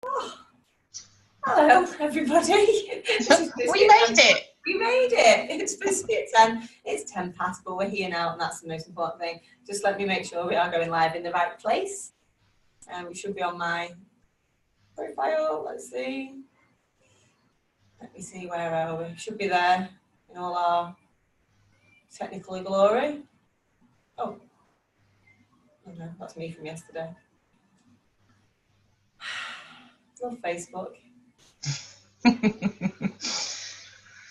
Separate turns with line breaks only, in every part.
Oh, hello, everybody.
We made it.
We made it. It's busy at 10. It's 10 past, but we're here now, and that's the most important thing. Just let me make sure we are going live in the right place. We should be on my profile. Let's see. Let me see, where are we? Should be there in all our technical glory. Oh no, that's me from yesterday. Love Facebook.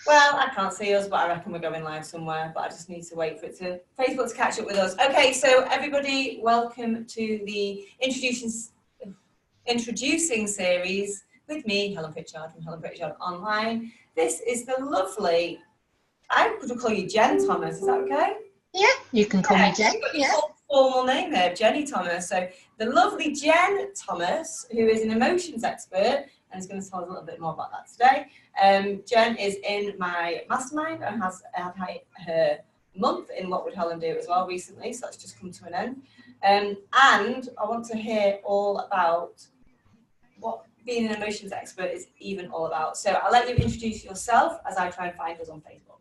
Well, I can't see us, but I reckon we're going live somewhere, but I just need to wait for Facebook to catch up with us. Okay, so everybody, welcome to the introducing series with me, Helen Pritchard from Helen Pritchard Online. This is the lovely, I could call you Jen Thomas, is that okay?
Yeah, you can call me Jen.
Yeah. Formal name there, Jenny Thomas. So the lovely Jen Thomas, who is an emotions expert, and is going to tell us a little bit more about that today. Jen is in my mastermind and has had her month in What Would Helen Do as well recently, so that's just come to an end. And I want to hear all about what being an emotions expert is even all about. So I'll let you introduce yourself as I try and find us on Facebook.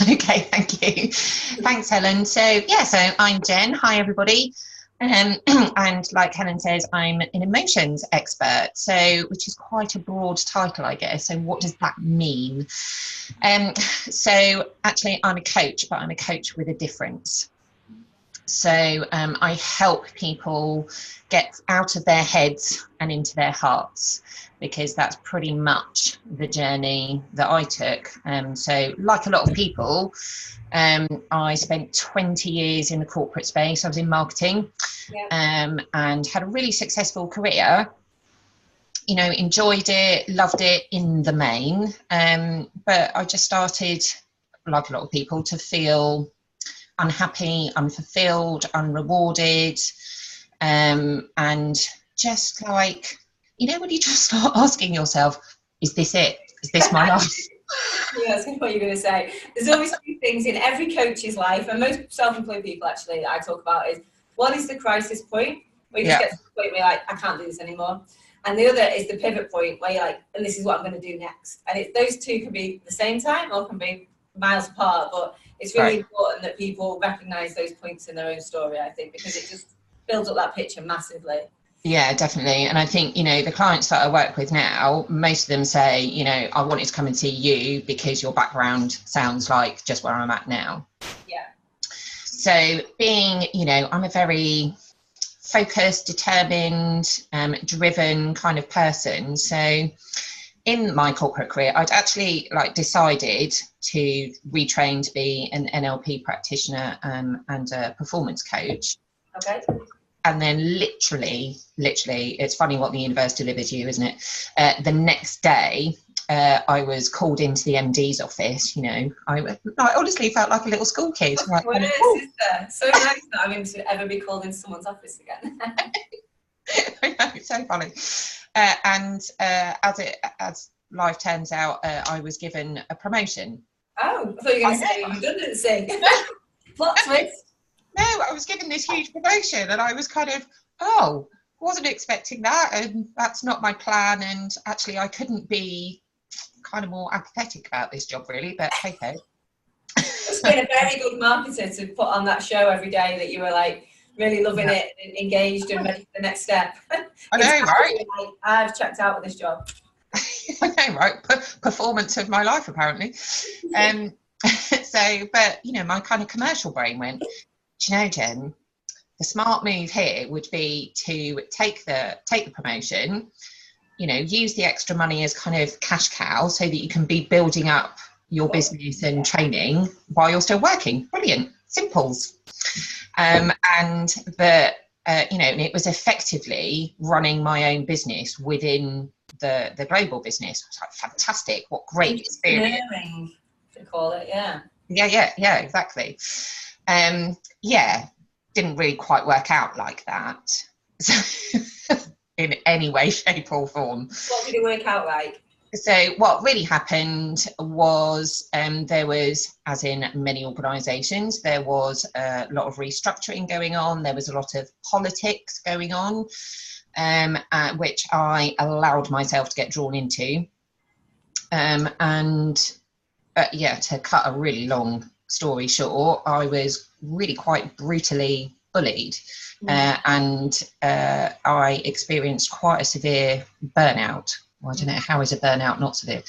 Okay, thank you. Thanks, Helen. So I'm Jen. Hi, everybody. And like Helen says, I'm an emotions expert, which is quite a broad title, I guess. So what does that mean? So actually, I'm a coach, but I'm a coach with a difference. So I help people get out of their heads and into their hearts, because that's pretty much the journey that I took. So like a lot of people, I spent 20 years in the corporate space. I was in marketing, and had a really successful career. You know, enjoyed it, loved it in the main. But I just started, like a lot of people, to feel unhappy, unfulfilled, unrewarded, and just like, you know, when you just start asking yourself, is this it? Is this my life?
Yeah, that's what you're going to say. There's always two things in every coach's life, and most self-employed people actually that I talk about is, one is the crisis point, where you just get to the point where you're like, I can't do this anymore. And the other is the pivot point, where you're like, and this is what I'm going to do next. And those two can be the same time or can be miles apart, but it's really important that people recognise those points in their own story, I think, because it just builds up that picture massively.
Yeah, definitely. And I think, you know, the clients that I work with now, most of them say, you know, I wanted to come and see you because your background sounds like just where I'm at now.
Yeah.
So being, you know, I'm a very focused, determined, driven kind of person. So in my corporate career, I'd actually decided to retrain to be an NLP practitioner and a performance coach.
Okay.
And then literally, it's funny what the universe delivers you, isn't it? The next day, I was called into the MD's office. You know, I honestly felt like a little school kid.
Like, what is this? So nice that I'm going to ever be called into someone's office again.
I know, it's so funny. And as life turns out, I was given a promotion.
Oh, I thought you were going to say redundancy. Plot twist.
No, I was given this huge promotion, and I was kind of, wasn't expecting that, and that's not my plan. And actually, I couldn't be kind of more apathetic about this job, really. But hey ho.
It's been a very good marketer to put on that show every day that you were like really loving it and engaged and ready for the next step.
I know, right?
Like, I've checked out with this job.
I know, right? Performance of my life, apparently. But you know, my kind of commercial brain went, do you know, Jen, the smart move here would be to take the promotion, you know, use the extra money as kind of cash cow so that you can be building up your business and training while you're still working. Brilliant. Simples. And it was effectively running my own business within the global business. It was like, fantastic. What great experience.
To call it, yeah.
Yeah, exactly. Didn't really quite work out like that in any way, shape or form.
What did it work out like?
So what really happened was there was, as in many organisations, there was a lot of restructuring going on. There was a lot of politics going on. which I allowed myself to get drawn into. Yeah, to cut a really long story short, I was really quite brutally bullied, and I experienced quite a severe burnout. Well, I don't know, how is a burnout not severe?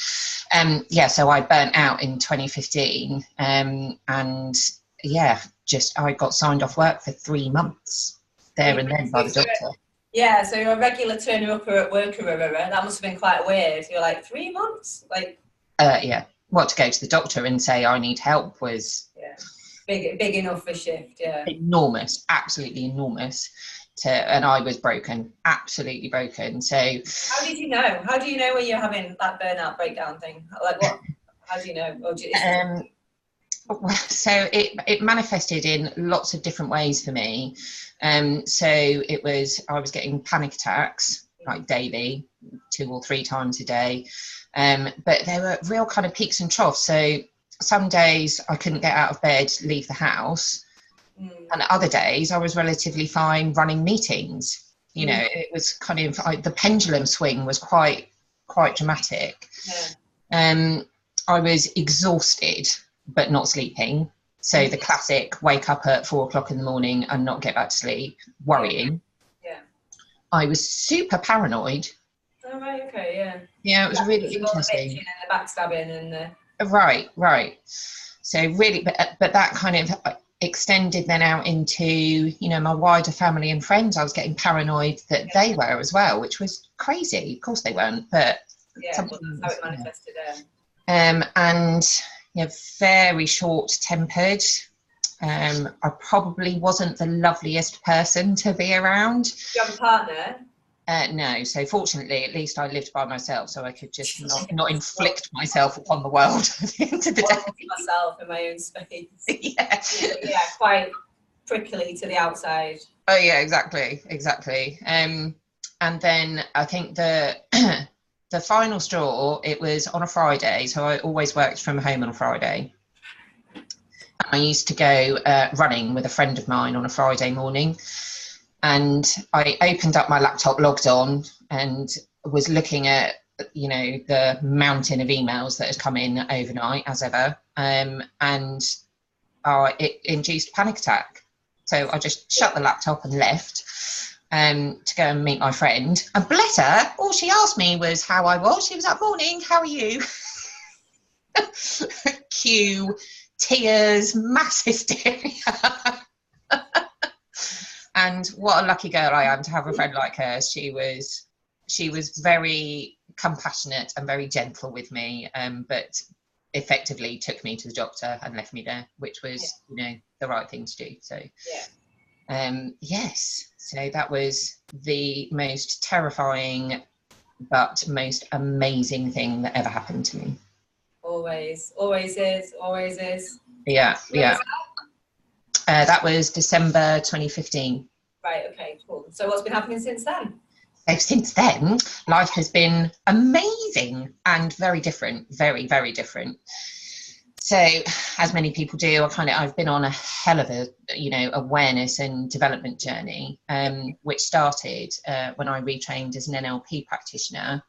Yeah, so I burnt out in 2015, and yeah, I got signed off work for 3 months there and then by the doctor.
Yeah, so you're a regular turner-upper at work, that must have been quite weird. You're like, 3 months? Like,
yeah. Well, to go to the doctor and say I need help was
big enough for shift. Yeah,
enormous, absolutely enormous. And I was broken, absolutely broken. So
how did you know? How do you know when you're having that burnout breakdown thing? Like what? How do you know?
So it manifested in lots of different ways for me. So I was getting panic attacks like daily, 2 or 3 times a day. But there were real kind of peaks and troughs. So some days I couldn't get out of bed, leave the house. And other days I was relatively fine running meetings. You know, it was kind of the pendulum swing was quite dramatic. Yeah. I was exhausted but not sleeping. So the classic wake up at 4 o'clock in the morning and not get back to sleep, worrying.
Yeah.
I was super paranoid.
Oh, right, okay, yeah.
Yeah, it was really interesting.
The and the backstabbing and the...
Right. So really, but that kind of extended then out into, you know, my wider family and friends. I was getting paranoid that they were as well, which was crazy. Of course they weren't, but
yeah, that's how it manifested.
And very short-tempered. I probably wasn't the loveliest person to be around.
Do you have a partner?
No, so fortunately, at least I lived by myself, so I could just not inflict myself upon the world at the end of the day.
Myself in my own space.
Yeah,
quite prickly to the outside.
Oh yeah, exactly. And then I think the final straw, it was on a Friday, so I always worked from home on a Friday. I used to go running with a friend of mine on a Friday morning. And I opened up my laptop, logged on, and was looking at, you know, the mountain of emails that had come in overnight, as ever. And it induced a panic attack. So I just shut the laptop and left to go and meet my friend. And bless her, all she asked me was how I was. She was like, "Morning, how are you?" Cue, tears, mass hysteria. And what a lucky girl I am to have a friend like her. She was very compassionate and very gentle with me, but effectively took me to the doctor and left me there, which was, you know, the right thing to do. So, yes. So that was the most terrifying but most amazing thing that ever happened to me.
Always is.
Yeah. That was December 2015.
Right, okay, cool. So what's been happening since then?
So since then, life has been amazing and very different, very, very different. So as many people do, I've been on a hell of a, you know, awareness and development journey, which started when I retrained as an NLP practitioner,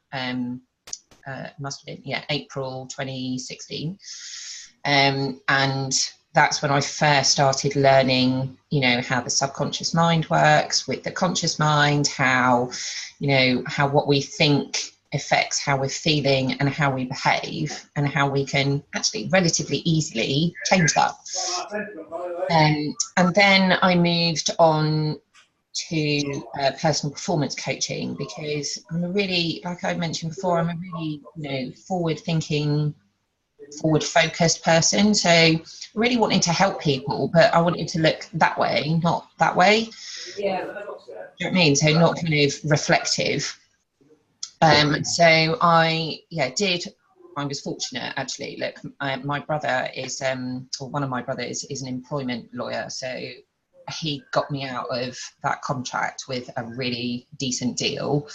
must have been, April 2016. And that's when I first started learning, you know, how the subconscious mind works with the conscious mind, how, you know, how what we think affects how we're feeling and how we behave, and how we can actually relatively easily change that. And then I moved on to personal performance coaching, because I'm a really, like I mentioned before, I'm a really, you know, forward-thinking, forward-focused person. So really wanting to help people, but I wanted to look that way, not that way.
Yeah.
Do you know what I mean? So not kind of reflective. So I was fortunate, actually. Look, my brother is, or one of my brothers is an employment lawyer. So he got me out of that contract with a really decent deal,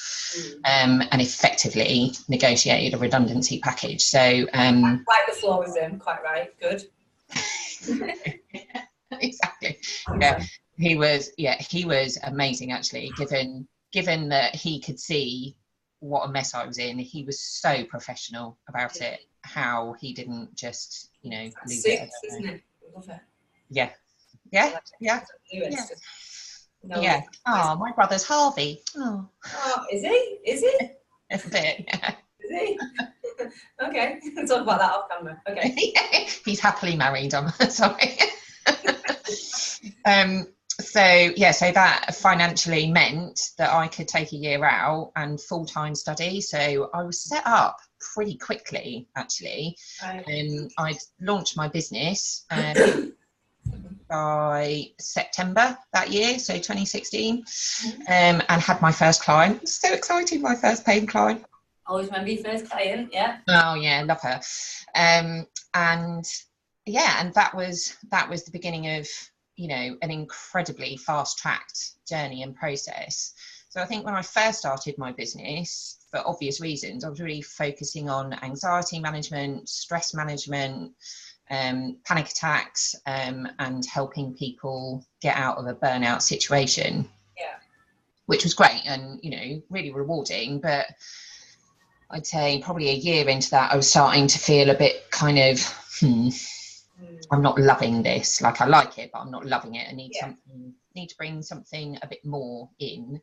and effectively negotiated a redundancy package. So
wipe the floor with him, quite right, good.
Exactly. Yeah, he was amazing, actually, given given that he could see what a mess I was in, he was so professional about it, how he didn't just, you know, leave it.
Isn't it? I love it.
Yeah.
No,
Oh, my brother's Harvey. Oh,
is he? Is he?
A bit, yeah.
Is he? Okay, we'll talk about that off camera. Okay.
He's happily married, I'm sorry. So that financially meant that I could take a year out and full-time study. So I was set up pretty quickly, actually. I launched my business by September that year, so 2016, and had my first client. So excited, my first paying client.
Always remember your first client, yeah.
Oh yeah, love her. And that was the beginning of, you know, an incredibly fast-tracked journey and process. So I think when I first started my business, for obvious reasons, I was really focusing on anxiety management, stress management, panic attacks, and helping people get out of a burnout situation.
Yeah. Which
was great and, you know, really rewarding. But I'd say probably a year into that, I was starting to feel a bit kind of, I'm not loving this. Like, I like it, but I'm not loving it. I need to bring something a bit more in.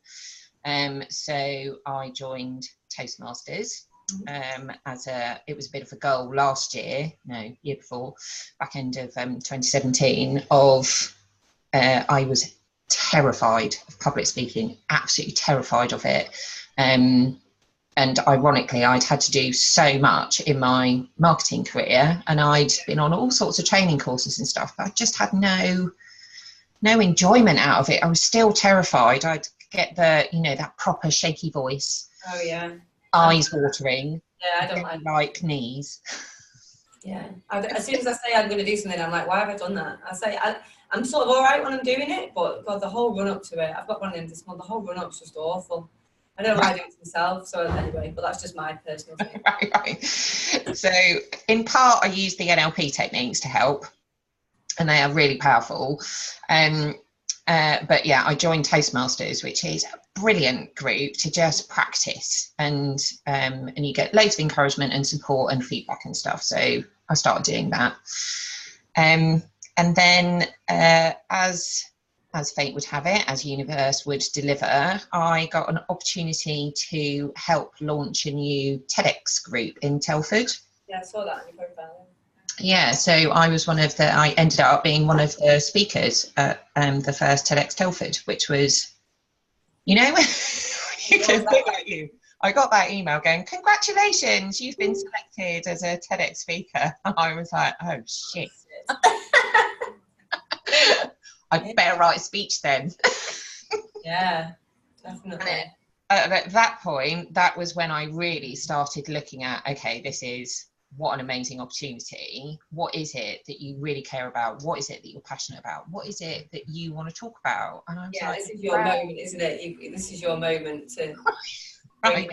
So I joined Toastmasters. It was a bit of a goal last year, year before, back end of 2017, I was terrified of public speaking, absolutely terrified of it. And ironically, I'd had to do so much in my marketing career, and I'd been on all sorts of training courses and stuff, but I just had no enjoyment out of it. I was still terrified. I'd get that proper shaky voice.
Oh yeah.
Eyes watering.
Yeah, I don't
like knees.
Yeah. As soon as I say I'm going to do something, I'm like, why have I done that? I say I'm sort of all right when I'm doing it, but God, the whole run up to it, I've got one of them this month. The whole run up's just awful. I don't know why I do it to myself. So anyway, but that's just my personal thing.
Right. So in part, I use the NLP techniques to help, and they are really powerful. But yeah, I joined Toastmasters, which is a brilliant group to just practice, and you get loads of encouragement and support and feedback and stuff. So I started doing that, and then as fate would have it, as universe would deliver, I got an opportunity to help launch a new TEDx group in Telford.
Yeah, I saw that on your profile.
Yeah, so I ended up being one of the speakers at the first TEDx Telford, which was, you know, I got that email going, congratulations, you've been selected as a TEDx speaker. And I was like, oh shit. I better write a speech then.
Yeah, definitely.
At that point, that was when I really started looking at, okay, what an amazing opportunity. What is it that you really care about? What is it that you're passionate about? What is it that you want to talk about? And I'm like,
this is your moment, isn't it? This is your moment to
right,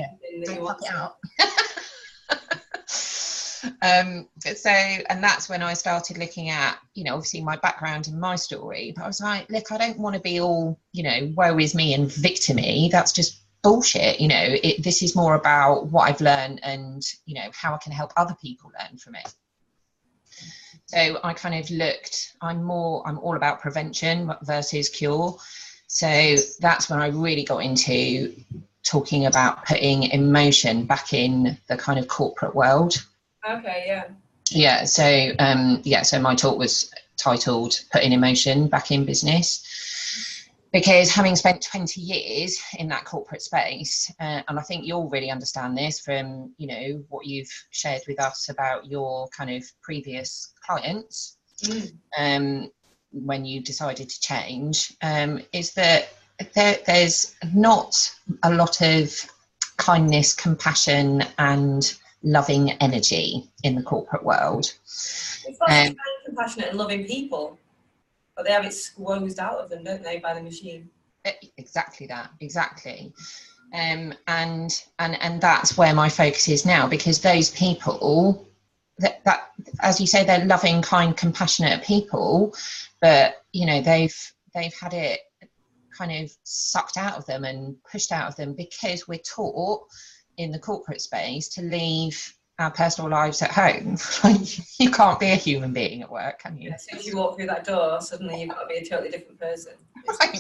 and that's when I started looking at, you know, obviously my background and my story, but I was like, look, I don't want to be all, you know, woe is me and victim-y. That's just bullshit. You know, this is more about what I've learned and, you know, how I can help other people learn from it. So I kind of I'm all about prevention versus cure. So that's when I really got into talking about putting emotion back in the kind of corporate world.
Okay, yeah.
Yeah, so my talk was titled Putting Emotion Back in Business, because having spent 20 years in that corporate space, and I think you'll really understand this from, you know, what you've shared with us about your kind of previous clients, when you decided to change, is that there's not a lot of kindness, compassion and loving energy in the corporate world.
It's very compassionate and loving people, but they have it squeezed out of them, don't they, by the machine?
Exactly. And that's where my focus is now, because those people that as you say, they're loving, kind, compassionate people, but you know, they've had it kind of sucked out of them and pushed out of them because we're taught in the corporate space to leave our personal lives at home. Like, you can't be a human being at work, can you?
Yeah, as soon as you walk through that door, suddenly you've got to be a totally different person.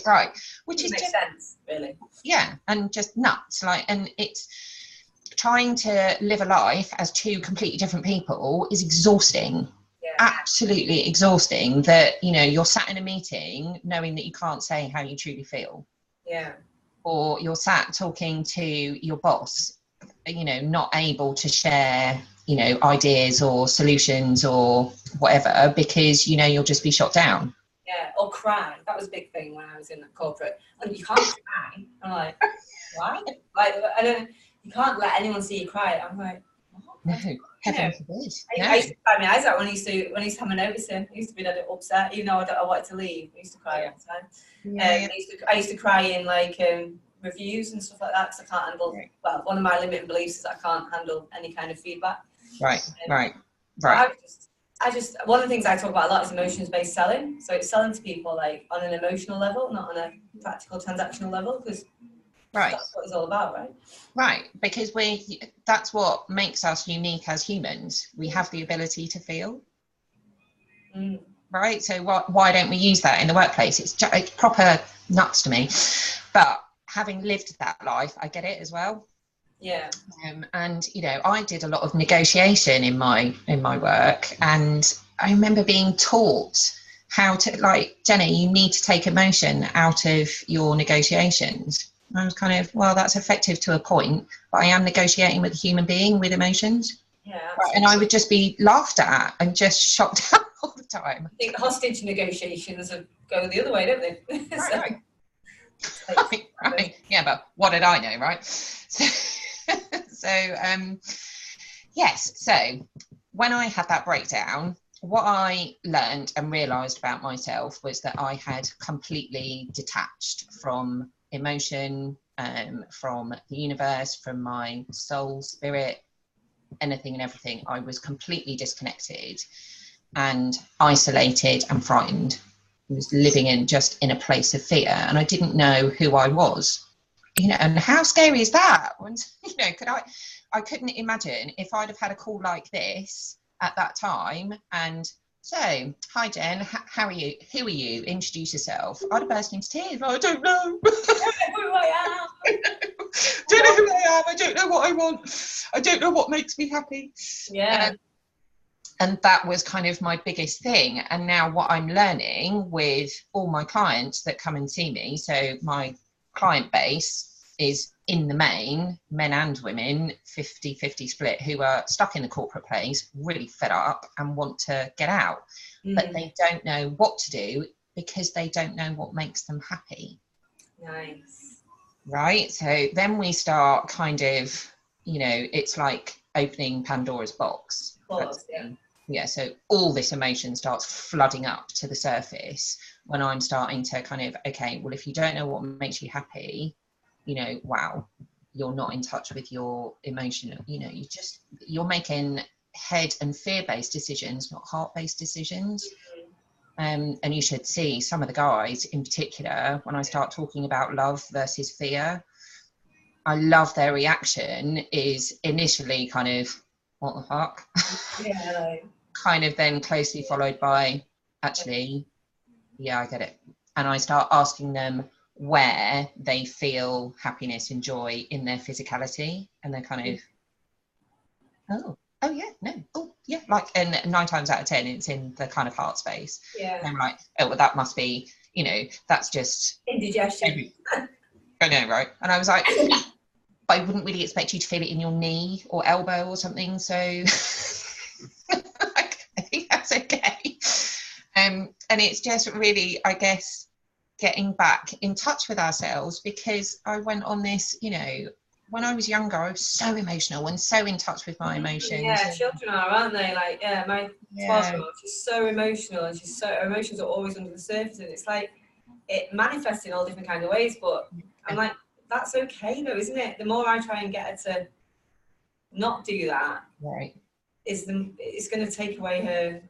Right. Which is
makes
just
sense, really.
yeah, and just nuts. Like, and it's trying to live a life as two completely different people is exhausting.
Yeah.
Absolutely exhausting. That, you know, you're sat in a meeting knowing that you can't say how you truly feel.
Yeah.
Or you're sat talking to your boss, you know, not able to share, you know, ideas or solutions or whatever, because, you know, you'll just be shot down.
Yeah, or cry. That was a big thing when I was in corporate. And you can't cry. I'm like, why? Like, you can't let anyone see you cry. I'm like, what?
No, heaven forbid. No.
I used to cry my eyes out when I used to have my notice in. I used to be that upset, even though I wanted to leave. I used to cry all the time.
Yeah.
I used to cry in like reviews and stuff like that because I can't handle. Well, one of my limiting beliefs is that I can't handle any kind of feedback. Right. I just one of the things I talk about a lot is emotions-based selling. So it's selling to people like on an emotional level, not on a practical transactional level, because that's what it's all about, right? Right, because that's what makes us unique as humans. We have the ability to feel. Right, so why don't we use that in the workplace? It's proper nuts to me, but having lived that life, I get it as well. Yeah. And you know, I did a lot of negotiation in my work, and I remember being taught how to, like, Jenny, you need to take emotion out of your negotiations. And I was kind of, well, that's effective to a point, but I am negotiating with a human being with emotions. Yeah. And I would just be laughed at and just shot down all the time. I think hostage negotiations go the other way, don't they? Right. Right. Yeah, but what did I know, right? Yes, so when I had that breakdown, what I learned and realised about myself was that I had completely detached from emotion, from the universe, from my soul, spirit, anything and everything. I was completely disconnected and isolated and frightened. I was living in a place of fear, and I didn't know who I was. You know, and how scary is that? And, you know, I couldn't imagine if I'd have had a call like this at that time. And so, hi Jen, how are you? Who are you? Introduce yourself. I'd have burst into tears. I don't know. I don't know who I am. Don't know who I am. I don't know what I want. I don't know what makes me happy. Yeah. And that was kind of my biggest thing. And now what I'm learning with all my clients that come and see me, so my client base is in the main men and women 50-50 split, who are stuck in the corporate place, really fed up and want to get out, but they don't know what to do because they don't know what makes them happy. Nice. Right, so then we start kind of, you know, it's like opening Pandora's box. Of course, yeah, so all this emotion starts flooding up to the surface when I'm starting to kind of, okay, well, if you don't know what makes you happy, you know, wow, you're not in touch with your emotion. You know, you're making head and fear-based decisions, not heart-based decisions. And you should see some of the guys in particular, when I start talking about love versus fear, I love their reaction is initially kind of, what the fuck? Yeah. Kind of then closely followed by, actually, yeah, I get it. And I start asking them where they feel happiness and joy in their physicality. And they're kind of, oh yeah, no, oh yeah. Like, and 9 times out of 10, it's in the kind of heart space. Yeah. And I'm like, oh, well, that must be, you know, that's just indigestion. I know, right? And I was like, I wouldn't really expect you to feel it in your knee or elbow or something. So I think that's okay. And it's just really, I guess, getting back in touch with ourselves, because I went on this, you know, when I was younger, I was so emotional and so in touch with my emotions. Yeah, children are, aren't they? Like, yeah, my 12-year-old, she's so emotional, and her emotions are always under the surface, and it's like, it manifests in all different kinds of ways, but I'm like, that's okay though, isn't it? The more I try and get her to not do that, right, it's going to take away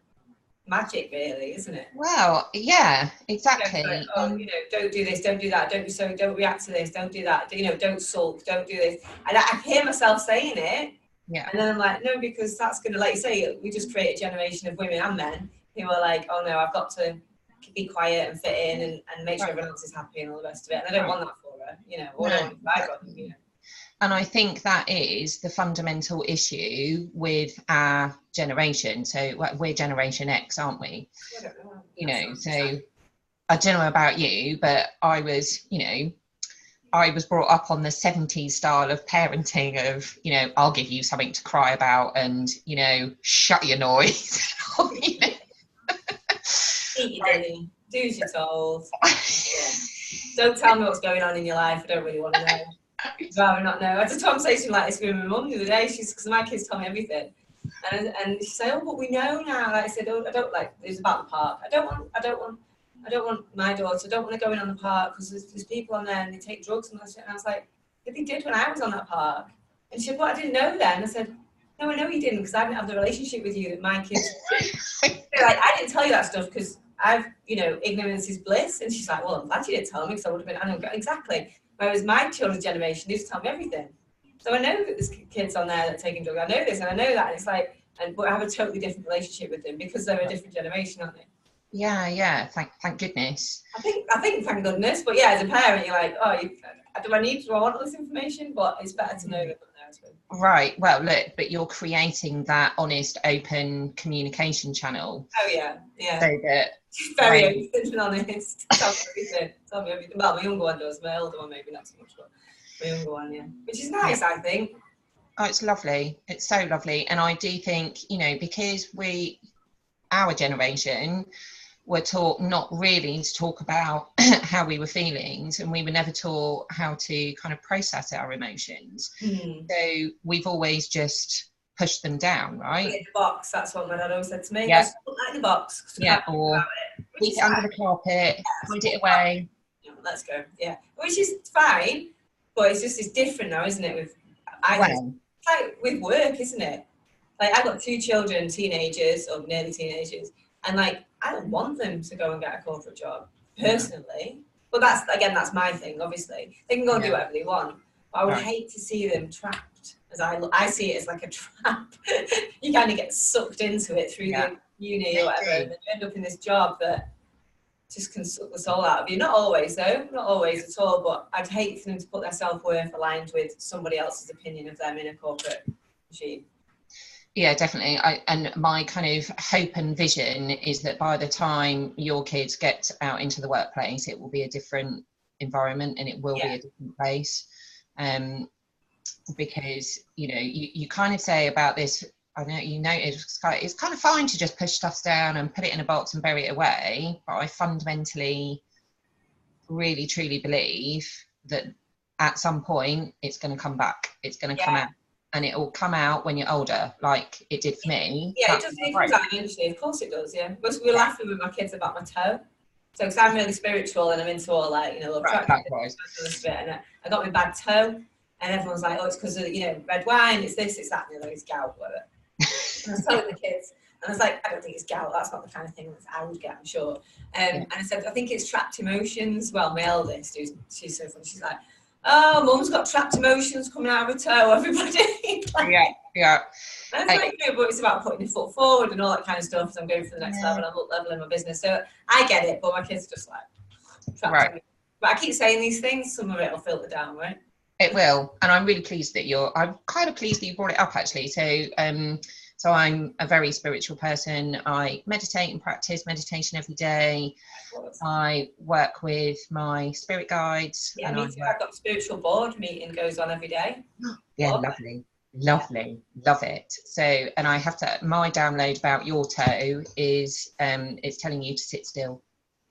magic, really, isn't it?
Well, yeah, exactly.
Like, oh, don't do this, don't do that, don't react to this, don't do that, don't sulk, don't do this. And I hear myself saying it,
Yeah.
And then I'm like, no, because that's going to, like you say, we just create a generation of women and men who are like, oh no, I've got to be quiet and fit in and make sure everyone else is happy and all the rest of it. And I don't want that for her, or I don't want to buy her,
And I think that is the fundamental issue with our generation. So we're Generation X, aren't we?
I don't know.
So I don't know about you, but I was brought up on the 70s style of parenting of, I'll give you something to cry about and, shut your noise.
Eat your dinner, do as you're told. Don't tell me what's going on in your life. I don't really want to know. I'd rather not know. I had a conversation like this with my mum the other day. Because my kids tell me everything. And she said, oh, but we know now. Like I said, oh, I don't like, it was about the park. I don't want my daughter, I don't want to go in on the park because there's people on there and they take drugs and that shit. And I was like, yeah, they did when I was on that park. And she said, well, I didn't know then. I said, no, I know you didn't because I didn't have the relationship with you that my kids. Like, I didn't tell you that stuff because ignorance is bliss. And she's like, well, I'm glad you didn't tell me because I would have been, I know exactly. Whereas my children's generation, they just tell me everything. So I know that there's kids on there that are taking drugs. I know this and I know that. And it's like, but I have a totally different relationship with them because they're a different generation, aren't they?
Yeah. Thank goodness.
I think thank goodness. But yeah, as a parent, you're like, oh, do I want all this information? But it's better to know than not know, I suppose.
Right. Well, look, but you're creating that honest, open communication channel.
Oh yeah.
So that
very open and honest. Tell me everything. Well, my younger one does. My older one maybe not so much, but my younger one, yeah. Which is nice, I think.
Oh, it's lovely. It's so lovely, and I do think because our generation were taught not really to talk about how we were feeling, and we were never taught how to kind of process our emotions. So we've always just pushed them down, right?
Put it in the box, that's what my dad always said to me.
Yeah.
Just put that in the box.
Or keep it under the carpet, hide it away.
Let's go. Yeah. Which is fine, but it's different now, isn't it? It's like with work, isn't it? Like I've got 2 children, teenagers or nearly teenagers, and like I don't want them to go and get a corporate job personally. But that's my thing. Obviously, they can go and do whatever they want. But I would hate to see them trapped. As I see it as like a trap. You kind of get sucked into it through the uni or whatever, and then you end up in this job that just can suck the soul out of you. Not always though, not always at all. But I'd hate for them to put their self-worth aligned with somebody else's opinion of them in a corporate machine.
Yeah, definitely. And my kind of hope and vision is that by the time your kids get out into the workplace, it will be a different environment and it will be a different place. Because, you kind of say about this, I know it's kind of fine to just push stuff down and put it in a box and bury it away. But I fundamentally really, truly believe that at some point it's going to come back. It's going to come out. And it will come out when you're older, like it did for me.
Yeah, it does. It comes out eventually. Of course it does, yeah. We're laughing with my kids about my toe. So, because I'm really spiritual and I'm into all little practice. And I got my bad toe, and everyone's like, oh, it's because of, red wine, it's this, it's that, and the other, it's gout, whatever. And I was telling the kids, and I was like, I don't think it's gout, that's not the kind of thing that I would get, I'm sure. And I said, I think it's trapped emotions. Well, my eldest, she's so funny, she's like, oh, mum's got trapped emotions coming out of her toe, everybody.
Yeah.
And it's but it's about putting your foot forward and all that kind of stuff. So I'm going for the next level in my business. So I get it, but my kids are just like, trapped. But I keep saying these things, some of it will filter down, right?
It will. And I'm really pleased that I'm kind of pleased that you brought it up, actually. So I'm a very spiritual person. I meditate and practice meditation every day. I work with my spirit guides.
Yeah, me too. I've got a spiritual board meeting goes on every day.
Yeah, lovely. Love it. So, and I have to, my download about your toe is it's telling you to sit still.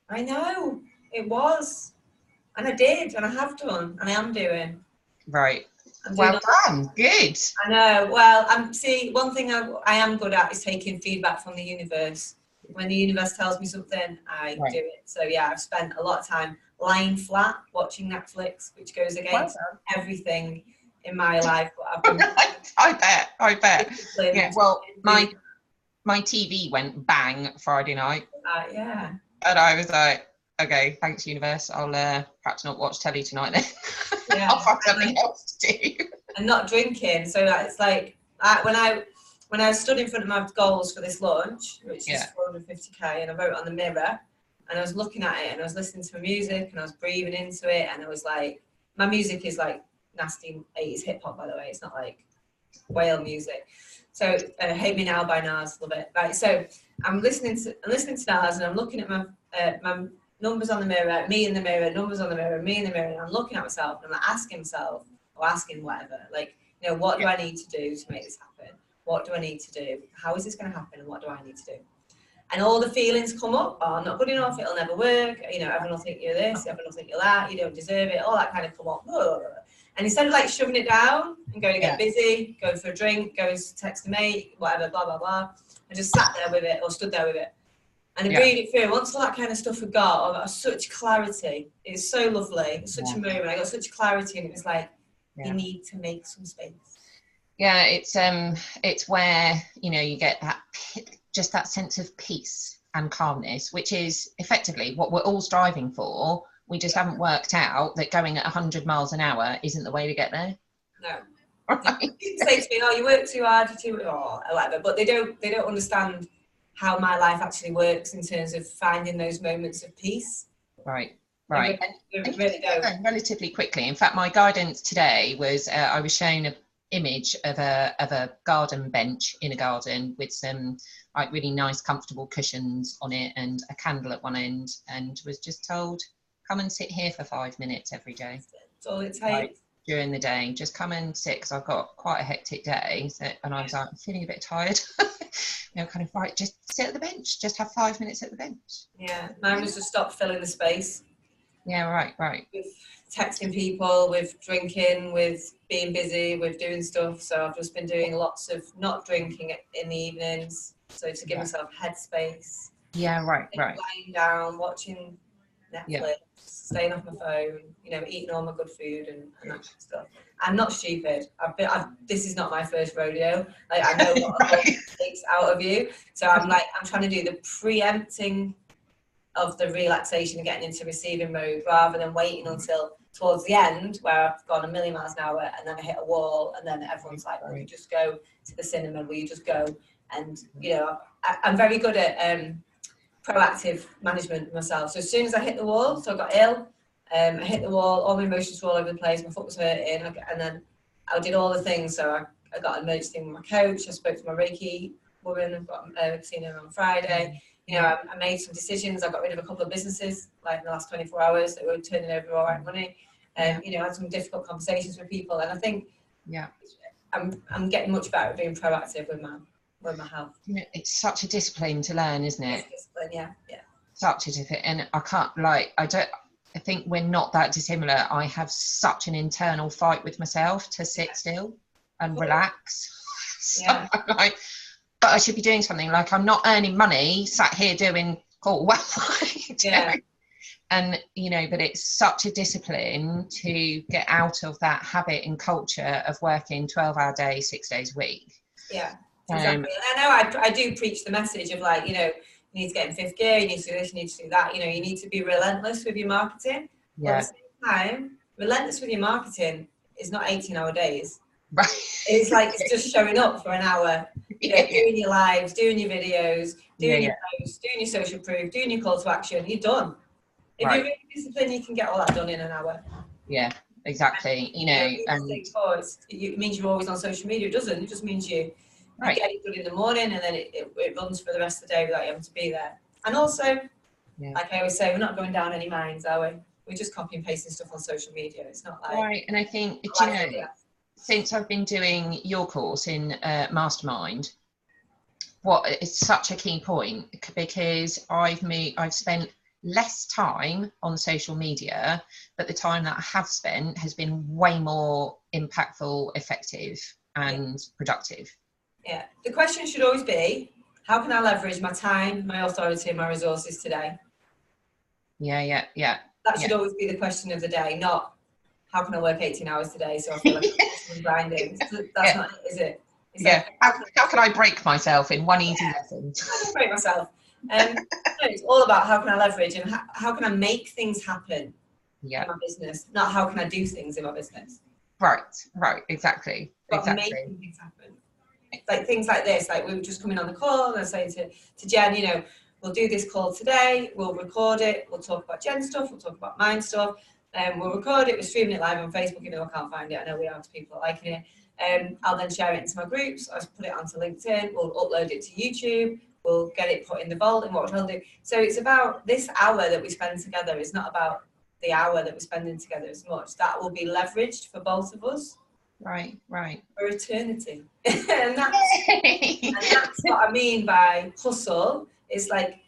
I know, it was. And I did, and I have done, and I am doing.
Right. Well done. Good.
I know. Well, one thing I am good at is taking feedback from the universe. When the universe tells me something, I do it. So yeah, I've spent a lot of time lying flat watching Netflix, which goes against everything in my life. But I've been
I bet. Yeah. Well, my TV went bang Friday night.
Yeah.
And I was like, okay, thanks universe. I'll perhaps not watch telly tonight then.
Yeah.
I'll find something else to do.
And not drinking. So it's like when I stood in front of my goals for this launch, which is 450k, and I wrote on the mirror, and I was looking at it, and I was listening to my music, and I was breathing into it, and I was like, my music is like nasty 80s hip hop, by the way. It's not like whale music. So Hate Me Now by Nas, love it. Right. So I'm listening to Nas, and I'm looking at my numbers on the mirror, me in the mirror, numbers on the mirror, me in the mirror, and I'm looking at myself, and I'm asking myself, or asking whatever, like, you know, what do I need to do to make this happen? What do I need to do? How is this going to happen? And what do I need to do? And all the feelings come up. Oh, I'm not good enough. It'll never work. You know, everyone will think you're this. Everyone will think you're that. You don't deserve it. All that kind of come up. And instead of like shoving it down and going to get busy, going for a drink, going to text a mate, whatever, blah, blah, blah, I just sat there with it, or stood there with it. And I breathed it through. Once all that kind of stuff had got, I got such clarity. It's so lovely. It's such a moment. I got such clarity, and it was like, you need to make some space.
Yeah, it's where, you know, you get that just that sense of peace and calmness, which is effectively what we're all striving for. We just haven't worked out that going at 100 miles an hour isn't the way to get there.
No. Right. People say to me, "Oh, you work too hard, or whatever," but they don't understand how my life actually works in terms of finding those moments of peace.
Right.
And really
relatively quickly. In fact, my guidance today was I was shown an image of a garden bench in a garden with some like really nice, comfortable cushions on it and a candle at one end, and was just told, come and sit here for 5 minutes every day.
That's all it takes.
Like, during the day, just come and sit, because I've got quite a hectic day. So, and I was like, I'm feeling a bit tired. You know, kind of right, just sit at the bench, just have 5 minutes at the bench.
Yeah, mine was to stop filling the space.
Yeah, right.
With texting people, with drinking, with being busy, with doing stuff. So I've just been doing lots of not drinking in the evenings. So to give myself headspace.
Yeah, right.
Lying down, watching Netflix, staying off my phone, you know, eating all my good food and that kind of stuff. I'm not stupid. This is not my first rodeo. Like, I know what it takes out of you. So I'm trying to do the preempting of the relaxation and getting into receiving mode, rather than waiting until towards the end where I've gone a million miles an hour and then I hit a wall, and then everyone's like, will you just go to the cinema? Will you just go? And, you know, I'm very good at proactive management myself. So as soon as I hit the wall, so I got ill, I hit the wall, all my emotions were all over the place, my foot was hurting, and then I did all the things. So I got an emergency thing with my coach, I spoke to my Reiki woman, I've got seen her on Friday. You know, I made some decisions. I got rid of a couple of businesses like in the last 24 hours that were turning over all right money. You know, I had some difficult conversations with people, and I think I'm getting much better at being proactive with my health.
It's such a discipline to learn, isn't it?
It's discipline, yeah.
Such a discipline, and I think we're not that dissimilar. I have such an internal fight with myself to sit still and relax. So but I should be doing something. Like, I'm not earning money, sat here doing and, you know, but it's such a discipline to get out of that habit and culture of working 12-hour days, 6 days a week.
Yeah, exactly. I know I do preach the message of, like, you know, you need to get in fifth gear, you need to do this, you need to do that. You know, you need to be relentless with your marketing. But at the same time, relentless with your marketing is not 18-hour days.
Right.
It's like, it's just showing up for an hour, you know, doing your lives, doing your videos, doing your posts, doing your social proof, doing your call to action. You're done. If you're really disciplined, you can get all that done in an hour. Yeah,
exactly. You know, and
it means you're always on social media. It doesn't. It just means you get it done in the morning, and then it runs for the rest of the day without you having to be there. And also, like I always say, we're not going down any mines, are we? We're just copy and pasting stuff on social media. It's not like
And I think, you know, since I've been doing your course in Mastermind, it's such a key point, because I've spent less time on social media, but the time that I have spent has been way more impactful, effective, and productive.
Yeah. The question should always be, how can I leverage my time, my authority, and my resources today?
Yeah.
That should always be the question of the day, not how can I work 18 hours today so I feel like I'm grinding. That's not it, is it? It's
Yeah.
like,
How can I break myself in one easy lesson?
I don't break myself. No, it's all about how can I leverage and how can I make things happen in my business, not how can I do things in my business.
Right, exactly.
But making things happen. Like things like this, like we were just coming on the call and I was saying to Jen, you know, we'll do this call today, we'll record it, we'll talk about Jen's stuff, we'll talk about mine stuff, and we'll record it, we're streaming it live on Facebook, you know, I can't find it, I know we are to people liking it. I'll then share it into my groups, I'll put it onto LinkedIn, we'll upload it to YouTube, we'll get it put in the vault and what we'll do. So it's about this hour that we spend together, it's not about the hour that we're spending together as much. That will be leveraged for both of us.
Right.
For eternity. and that's what I mean by hustle. It's like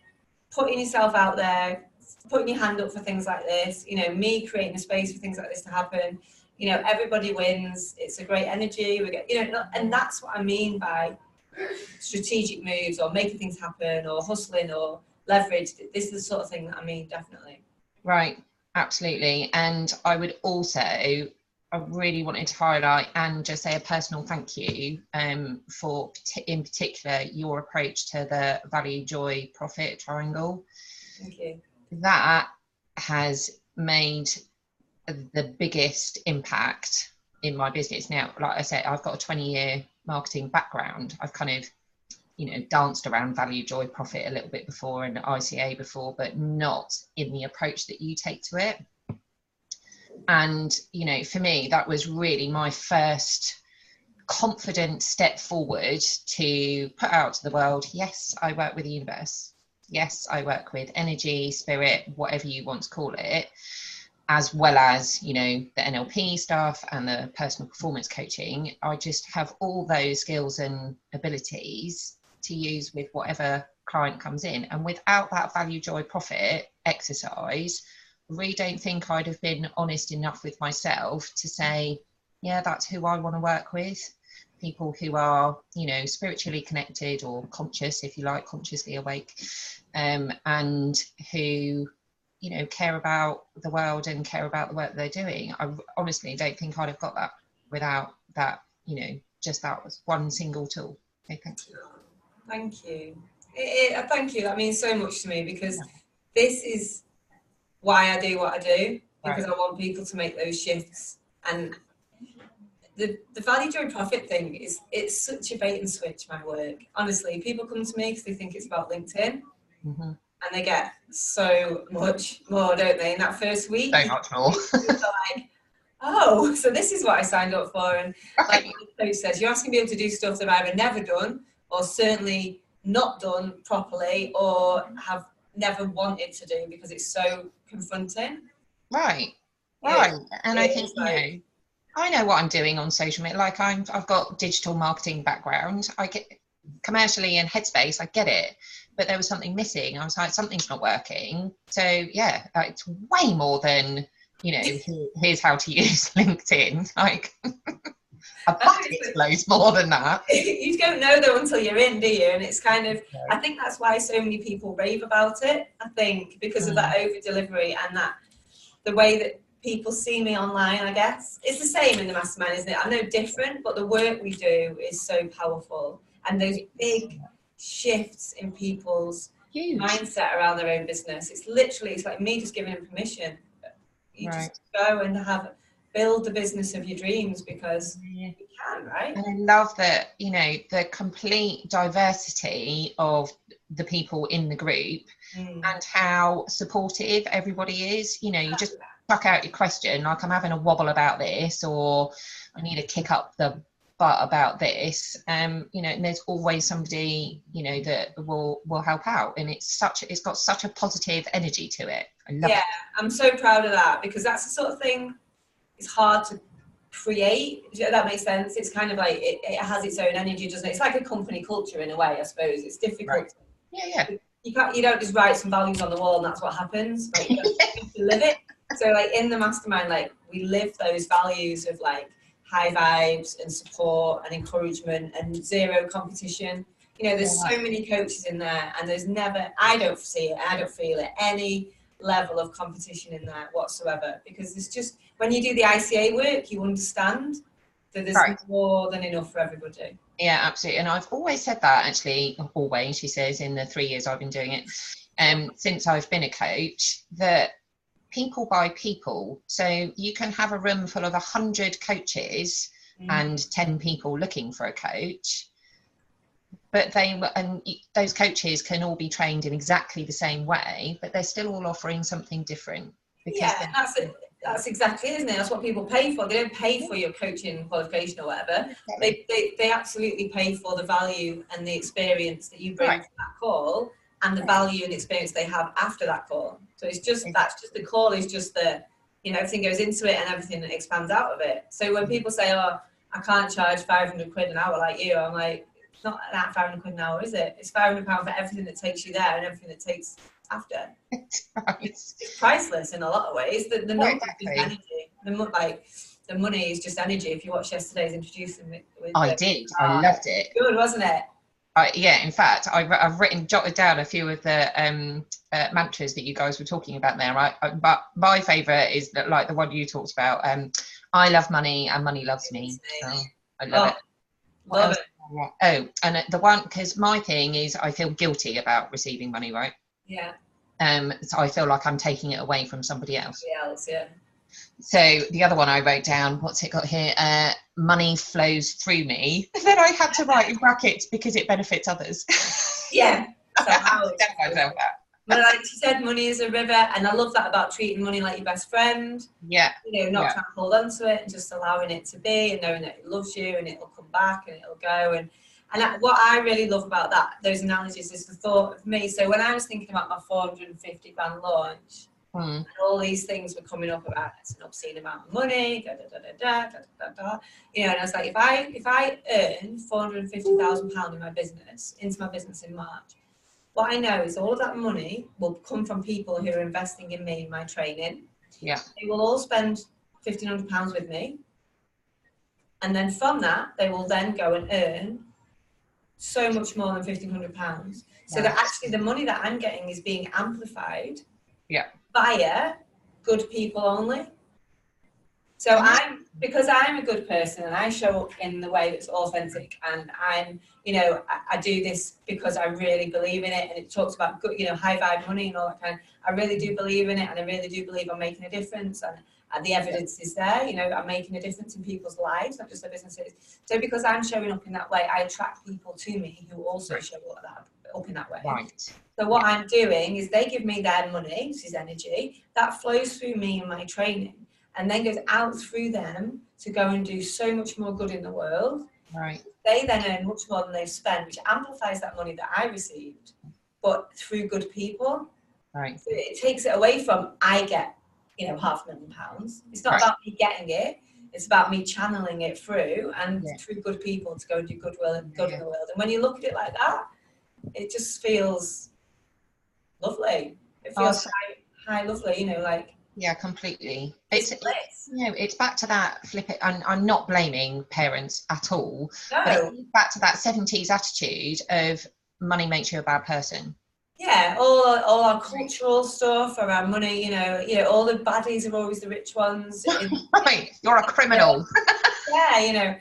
putting yourself out there, putting your hand up for things like this, you know, me creating a space for things like this to happen. You know, everybody wins. It's a great energy. We get, you know, and that's what I mean by strategic moves or making things happen or hustling or leverage. This is the sort of thing that I mean, definitely.
Right, absolutely. And I would also, I really wanted to highlight and just say a personal thank you for, in particular, your approach to the value, joy, profit triangle.
Thank you.
That has made the biggest impact in my business. Now, like I said, I've got a 20-year marketing background. I've kind of, you know, danced around value, joy, profit a little bit before and ICA before, but not in the approach that you take to it. And, you know, for me, that was really my first confident step forward to put out to the world, yes, I work with the universe. Yes, I work with energy, spirit, whatever you want to call it, as well as, you know, the NLP stuff and the personal performance coaching. I just have all those skills and abilities to use with whatever client comes in. And without that value, joy, profit exercise, I really don't think I'd have been honest enough with myself to say, yeah, that's who I want to work with. People who are, you know, spiritually connected or conscious, if you like, consciously awake, and who, you know, care about the world and care about the work they're doing. I honestly don't think I'd have got that without that, you know, just that was one single tool. Okay, thank you.
Thank you. Thank you. That means so much to me because this is why I do what I do, because I want people to make those shifts. And the value, joy, profit thing it's such a bait and switch, my work. Honestly, people come to me because they think it's about LinkedIn. And they get so much more, don't they, in that first week?
So much more.
Like, oh, so this is what I signed up for. And like the coach says, you're asking me to do stuff that I've either never done or certainly not done properly or have never wanted to do because it's so confronting.
Right. And I think, you know, I know what I'm doing on social media. Like I've got digital marketing background. I get commercially and Headspace, I get it. But there was something missing. I was like, something's not working. So yeah, it's way more than, you know, here's how to use LinkedIn. Like a bucket loads more than that.
You don't know though until you're in, do you? And it's kind of, I think that's why so many people rave about it. I think because of that over delivery and that the way that people see me online, I guess. It's the same in the mastermind, isn't it? I'm no different, but the work we do is so powerful. And those big shifts in people's mindset around their own business. It's literally, it's like me just giving them permission. You just go and build the business of your dreams because you can, right?
And I love that, you know, the complete diversity of the people in the group and how supportive everybody is. You know, you just chuck out your question, like I'm having a wobble about this, or I need to kick up the butt about this. You know, and there's always somebody, you know, that will help out, and it's got such a positive energy to it. I love it.
I'm so proud of that because that's the sort of thing it's hard to create. That makes sense. It's kind of like it has its own energy, doesn't it? It's like a company culture in a way, I suppose. It's difficult. You don't just write some values on the wall and that's what happens. Like, you have to live it. So like in the mastermind, like we live those values of like high vibes and support and encouragement and zero competition. You know, there's so many coaches in there and there's never, I don't see it, I don't feel it, any level of competition in there whatsoever, because it's just, when you do the ICA work, you understand So there's more than enough for everybody.
Yeah, absolutely. And I've always said that, actually, always, she says, in the 3 years I've been doing it, since I've been a coach, that people buy people. So you can have a room full of 100 coaches and 10 people looking for a coach, but those coaches can all be trained in exactly the same way, but they're still all offering something different.
Yeah, that's exactly it, isn't it? That's what people pay for. They don't pay for your coaching qualification or whatever. They absolutely pay for the value and the experience that you bring to that call, and the value and experience they have after that call. So it's just, that's just, the call is just the, you know, everything goes into it and everything that expands out of it. So when people say, oh, I can't charge 500 quid an hour like you, I'm like, it's not that 500 quid an hour, is it? It's £500 for everything that takes you there and everything that takes after. It's priceless in a lot of ways. The number is energy. The money is just energy. If you watched yesterday's introducing with
I did. I loved it.
Good, wasn't it?
Yeah, in fact, I've jotted down a few of the mantras that you guys were talking about there. But my favourite is like the one you talked about. I love money and money loves me. Oh, I love it.
Love it.
Oh, and the one, because my thing is I feel guilty about receiving money, right?
Yeah.
So I feel like I'm taking it away from somebody else.
Yeah.
So the other one I wrote down, what's it got here? Money flows through me. Then I had to write in brackets because it benefits others.
Yeah.
But
like she said, money is a river, and I love that about treating money like your best friend.
Yeah.
You know, not trying to hold on to it and just allowing it to be, and knowing that it loves you and it'll come back and it'll go. And what I really love about those analogies is the thought of me. So when I was thinking about my 450 grand launch, and all these things were coming up about it's an obscene amount of money, you know, and I was like, if I earn £450,000 in my business, into my business in March, what I know is all of that money will come from people who are investing in me, in my training.
Yeah.
They will all spend £1,500 with me. And then from that, they will then go and earn so much more than £1,500. So that actually the money that I'm getting is being amplified via good people only. So because I'm a good person and I show up in the way that's authentic, and I'm, you know, I do this because I really believe in it, and it talks about good, you know, high vibe money and all that kind. I really do believe in it, and I really do believe I'm making a difference, and the evidence is there. You know, I'm making a difference in people's lives, not just their businesses. So because I'm showing up in that way, I attract people to me who also show up in that way.
Right.
So what I'm doing is they give me their money, this is energy, that flows through me in my training, and then goes out through them to go and do so much more good in the world.
Right.
They then earn much more than they've spent, which amplifies that money that I received, but through good people.
Right.
So it takes it away from I get, you know, £500,000. It's not about me getting it. It's about me channeling it through and through good people to go and do goodwill and good in the world. And when you look at it like that, it just feels lovely. It feels high, lovely, you know, like.
Yeah, completely. It's you know, it's back to that flip it. And I'm not blaming parents at all, but it's back to that 70s attitude of money makes you a bad person.
Yeah, all our cultural stuff around money, you know, all the baddies are always the rich ones.
Right, you're a criminal.
Yeah, you know,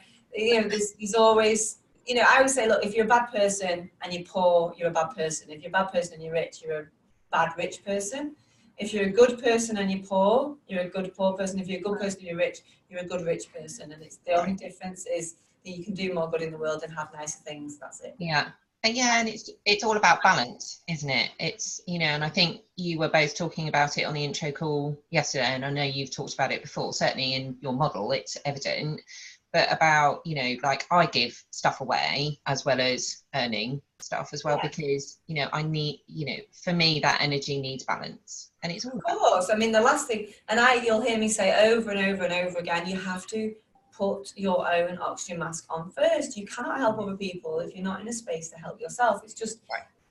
there's always, you know, I would say, look, if you're a bad person and you're poor, you're a bad person. If you're a bad person and you're rich, you're a bad rich person. If you're a good person and you're poor, you're a good poor person. If you're a good person and you're rich, you're a good rich person. And it's the only difference is that you can do more good in the world and have nicer things. That's it.
Yeah. And it's all about balance, isn't it? It's, you know, and I think you were both talking about it on the intro call yesterday, and I know you've talked about it before, certainly in your model, it's evident, but about, you know, like I give stuff away as well as earning stuff as well, because, you know, I need, you know, for me, that energy needs balance. And it's all
about. Of course. I mean, the last thing, and you'll hear me say over and over and over again, you have to put your own oxygen mask on first. You cannot help other people if you're not in a space to help yourself. It's just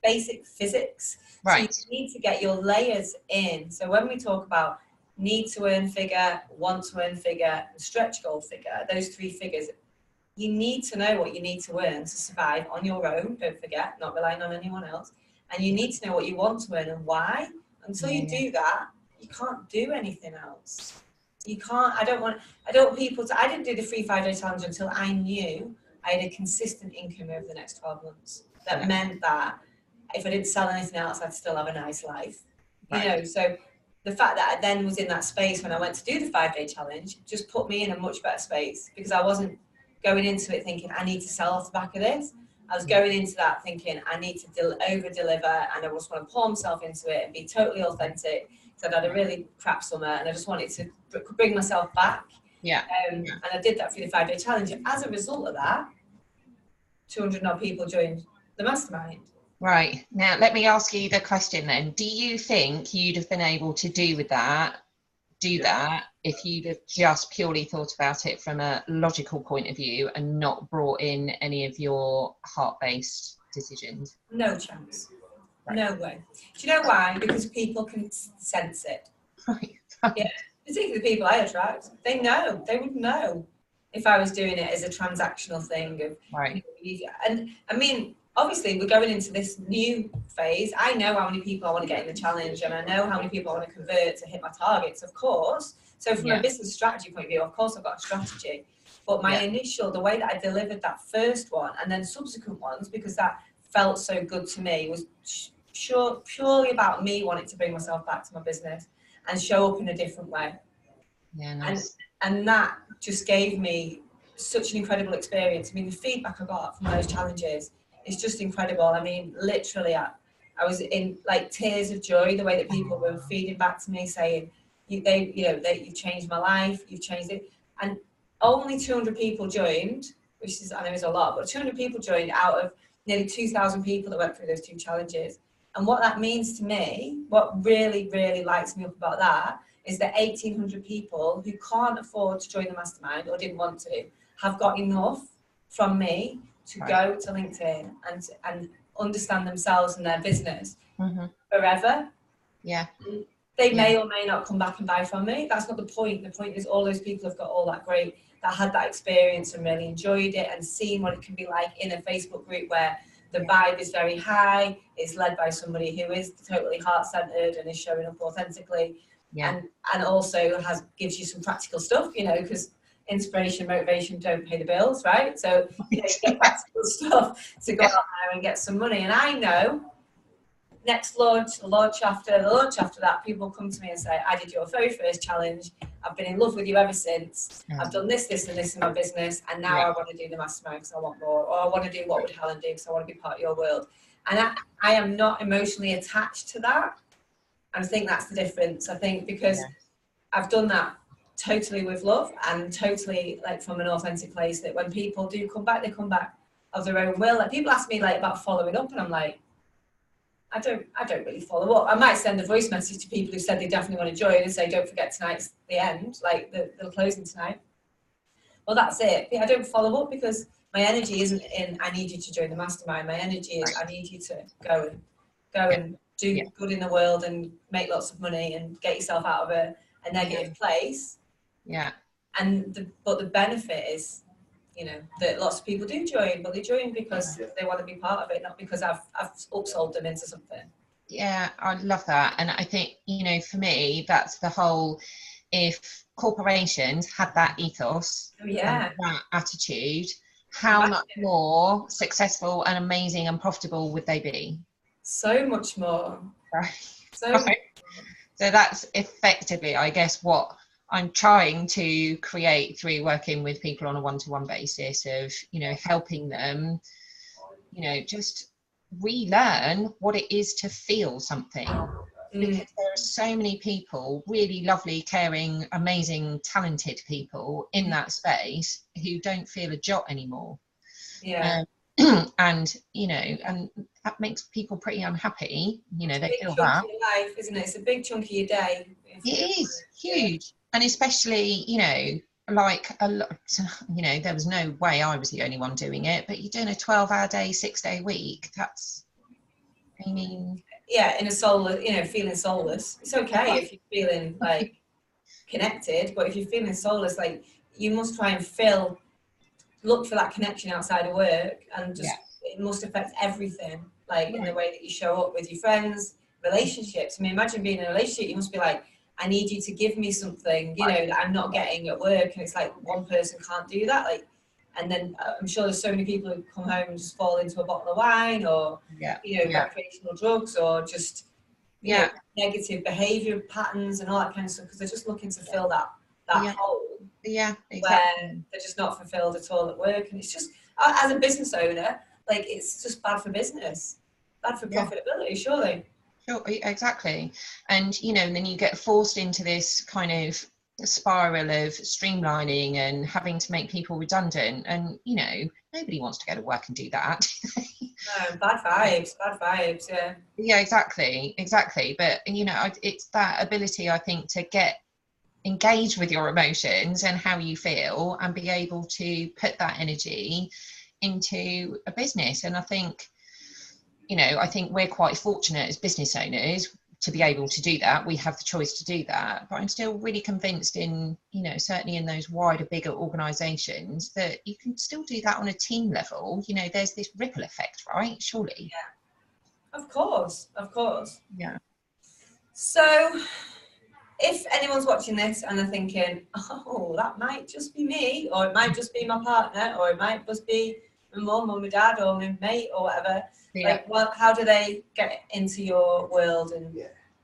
basic physics.
Right.
So you need to get your layers in. So when we talk about need to earn figure, want to earn figure, and stretch goal figure, those three figures, you need to know what you need to earn to survive on your own, don't forget, not relying on anyone else. And you need to know what you want to earn and why. Until you do that, you can't do anything else. You can't, I don't want people to, I didn't do the free 5-day challenge until I knew I had a consistent income over the next 12 months. That meant that if I didn't sell anything else, I'd still have a nice life. You know, so the fact that I then was in that space when I went to do the 5-day challenge just put me in a much better space, because I wasn't going into it thinking I need to sell off the back of this. I was going into that thinking I need to over deliver, and I just want to pour myself into it and be totally authentic. So I'd had a really crap summer and I just wanted to bring myself back. And I did that through the 5-day challenge. As a result of that, 200 odd people joined the mastermind.
Right. Now, let me ask you the question then. Do you think you'd have been able to do that if you'd have just purely thought about it from a logical point of view and not brought in any of your heart-based decisions?
No chance. Right. No way. Do you know why? Because people can sense it.
Right.
Yeah. Particularly the people I attract. They know. They would know if I was doing it as a transactional thing.
Right.
And I mean, obviously we're going into this new phase. I know how many people I want to get in the challenge, and I know how many people I want to convert to hit my targets, of course. So from a business strategy point of view, of course I've got a strategy. But my initial, the way that I delivered that first one and then subsequent ones, because that felt so good to me, was purely about me wanting to bring myself back to my business and show up in a different way.
Yeah, nice.
And that just gave me such an incredible experience. I mean, the feedback I got from those challenges is just incredible. I mean, literally, I was in like tears of joy, the way that people were feeding back to me, saying, you've changed my life, you've changed it. And only 200 people joined, which is, I know is a lot, but 200 people joined out of nearly 2,000 people that went through those 2 challenges. And what that means to me, what really, really lights me up about that, is that 1,800 people who can't afford to join the mastermind or didn't want to have got enough from me to go to LinkedIn and understand themselves and their business forever.
Yeah.
They may or may not come back and buy from me. That's not the point. The point is all those people have got all that great, that had that experience and really enjoyed it and seen what it can be like in a Facebook group where the vibe is very high. It's led by somebody who is totally heart-centered and is showing up authentically. Yeah. And also gives you some practical stuff, because inspiration, motivation don't pay the bills, right? So you get practical stuff to go out there and get some money. And I know next launch, the launch after that, people come to me and say, I did your very first challenge. I've been in love with you ever since. I've done this, this, and this in my business. And now I want to do the mastermind because I want more. Or I want to do what would Helen do because I want to be part of your world. And I am not emotionally attached to that. And I think that's the difference. I think because I've done that totally with love and totally like from an authentic place, that when people do come back, they come back of their own will. Like people ask me like about following up, and I'm like, I don't really follow up. I might send a voice message to people who said they definitely want to join and say, don't forget tonight's the end, like the closing tonight. Well, that's it. I don't follow up because my energy isn't in, I need you to join the mastermind. My energy is, I need you to go and do good in the world and make lots of money and get yourself out of a negative place. Yeah. But the benefit is, that lots of people do join, but they join because they want to be part of it, not because I've upsold them into something.
Yeah, I love that. And I think, for me, that's the whole, if corporations had that ethos, and that attitude, how much more successful and amazing and profitable would they be?
So much more.
Right. So that's effectively, I guess, what I'm trying to create through working with people on a one-to-one basis of, helping them, just relearn what it is to feel something. Because there are so many people, really lovely, caring, amazing, talented people in that space who don't feel a jot anymore.
Yeah.
And, and that makes people pretty unhappy. They feel that.
It's a big chunk of your life, isn't it? It's a big chunk of your day.
It is huge. And especially, like a lot, there was no way I was the only one doing it, but you're doing a 12-hour day, 6-day week.
In a soulless, feeling soulless. It's okay if you're feeling like connected, but if you're feeling soulless, like you must try and look for that connection outside of work, and just it must affect everything, like in the way that you show up with your friends, relationships. I mean, imagine being in a relationship, you must be like, I need you to give me something, you know, that I'm not getting at work. And it's like one person can't do that. Like, and then I'm sure there's so many people who come home and just fall into a bottle of wine or, you know, recreational drugs or just, you know, negative behaviour patterns and all that kind of stuff because they're just looking to fill that hole.
Yeah, exactly.
Where they're just not fulfilled at all at work. And it's just, as a business owner, like, it's just bad for business, bad for profitability, surely.
Sure, exactly. And, you know, and then you get forced into this kind of spiral of streamlining and having to make people redundant. And, you know, nobody wants to go to work and do that.
No, bad vibes, yeah.
Yeah, exactly. But, you know, it's that ability, I think, to engage with your emotions and how you feel and be able to put that energy into a business. And I think, you know, I think we're quite fortunate as business owners to be able to do that. We have the choice to do that, but I'm still really convinced in, you know, certainly in those wider, bigger organisations that you can still do that on a team level. You know, there's this ripple effect, right? Surely.
Yeah, of course.
Yeah.
So if anyone's watching this and they're thinking, oh, that might just be me, or it might just be my partner, or it might just be my mum or my dad or my mate or whatever, like, well, how do they get into your world and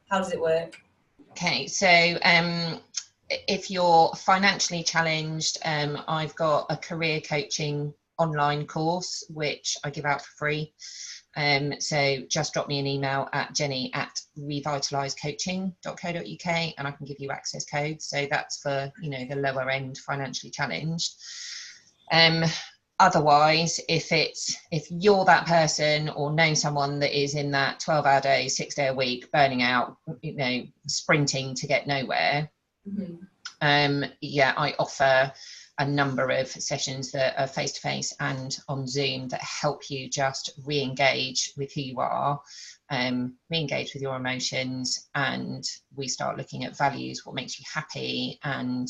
how does it work?
Okay, so if you're financially challenged, I've got a career coaching online course which I give out for free. So just drop me an email at jenny@revitalizecoaching.co.uk and I can give you access codes. So that's for, you know, the lower end financially challenged. Otherwise, if you're that person or know someone that is in that 12-hour day, 6-day a week, burning out, you know, sprinting to get nowhere, I offer a number of sessions that are face-to-face and on Zoom that help you just re-engage with who you are, re-engage with your emotions, and we start looking at values, what makes you happy, and,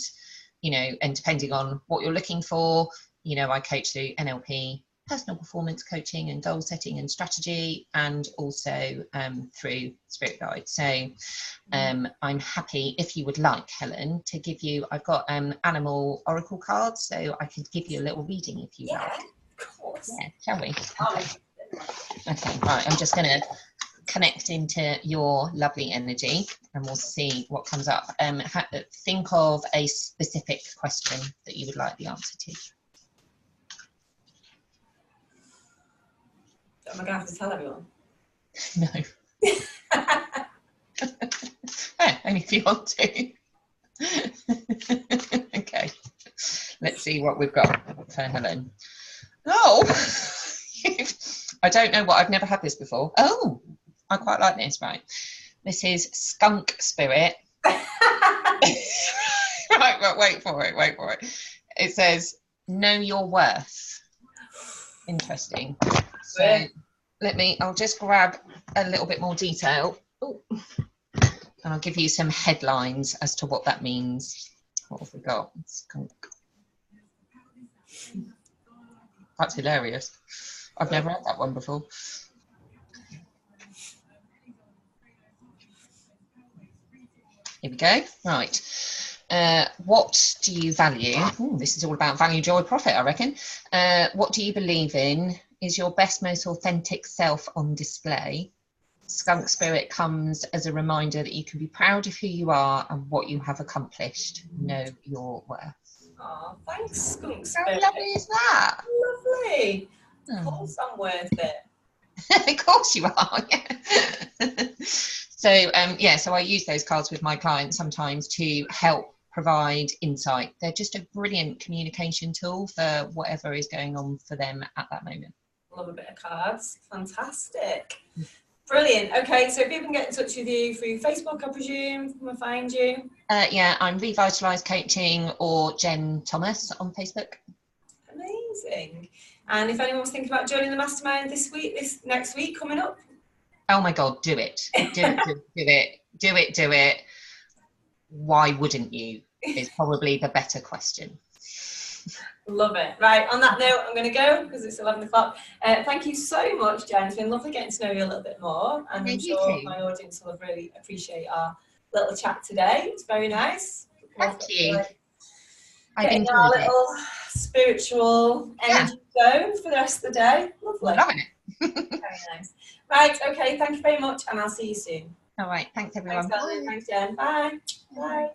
you know, and depending on what you're looking for, you know, I coach through NLP, personal performance coaching and goal setting and strategy, and also through Spirit Guide. So I'm happy, if you would like, Helen, to give you, I've got animal oracle cards, so I could give you a little reading if you like.
Of course.
Yeah, shall we? Okay, right, I'm just going to connect into your lovely energy and we'll see what comes up. Think of a specific question that you would like the answer to.
Am I going to have to tell everyone?
No. Only if you want to. Okay. Let's see what we've got for Helen. Oh, I don't know what, I've never had this before. Oh, I quite like this, right? This is Skunk Spirit. Right, but wait for it. It says, know your worth. Interesting. So I'll just grab a little bit more detail. Ooh. And I'll give you some headlines as to what that means. What have we got? Skunk. That's hilarious. I've never had that one before. Here we go. Right. What do you value? Ooh, this is all about value, joy, profit, I reckon. What do you believe in? Is your best, most authentic self on display? Skunk Spirit comes as a reminder that you can be proud of who you are and what you have accomplished. Know your worth.
Oh, thanks, Skunk Spirit.
How lovely is that?
Lovely. Of course I'm worth it.
Of course you are. Yeah. So I use those cards with my clients sometimes to help provide insight. They're just a brilliant communication tool for whatever is going on for them at that moment.
Love a bit of cards. Fantastic. Brilliant. Okay, so people can get in touch with you through Facebook, I presume. Can we find you?
Yeah, I'm Revitalize Coaching or Jen Thomas on Facebook.
Amazing. And if anyone's thinking about joining the mastermind this next week coming up?
Oh my God, do it. Do it. Why wouldn't you? Is probably the better question.
Love it. Right, on that note, I'm going to go because it's 11 o'clock. Thank you so much, Jen. It's been lovely getting to know you a little bit more. And I'm sure my audience will really appreciate our little chat today. It's very nice.
Thank you. I've
Getting
enjoyed
our
it.
little spiritual energy going for the rest of the day. Lovely.
Loving it.
Very nice. Right, okay, thank you very much, and I'll see you soon.
All right, thanks everyone.
Thanks, Ellen. Thanks, Jen. Bye. Bye.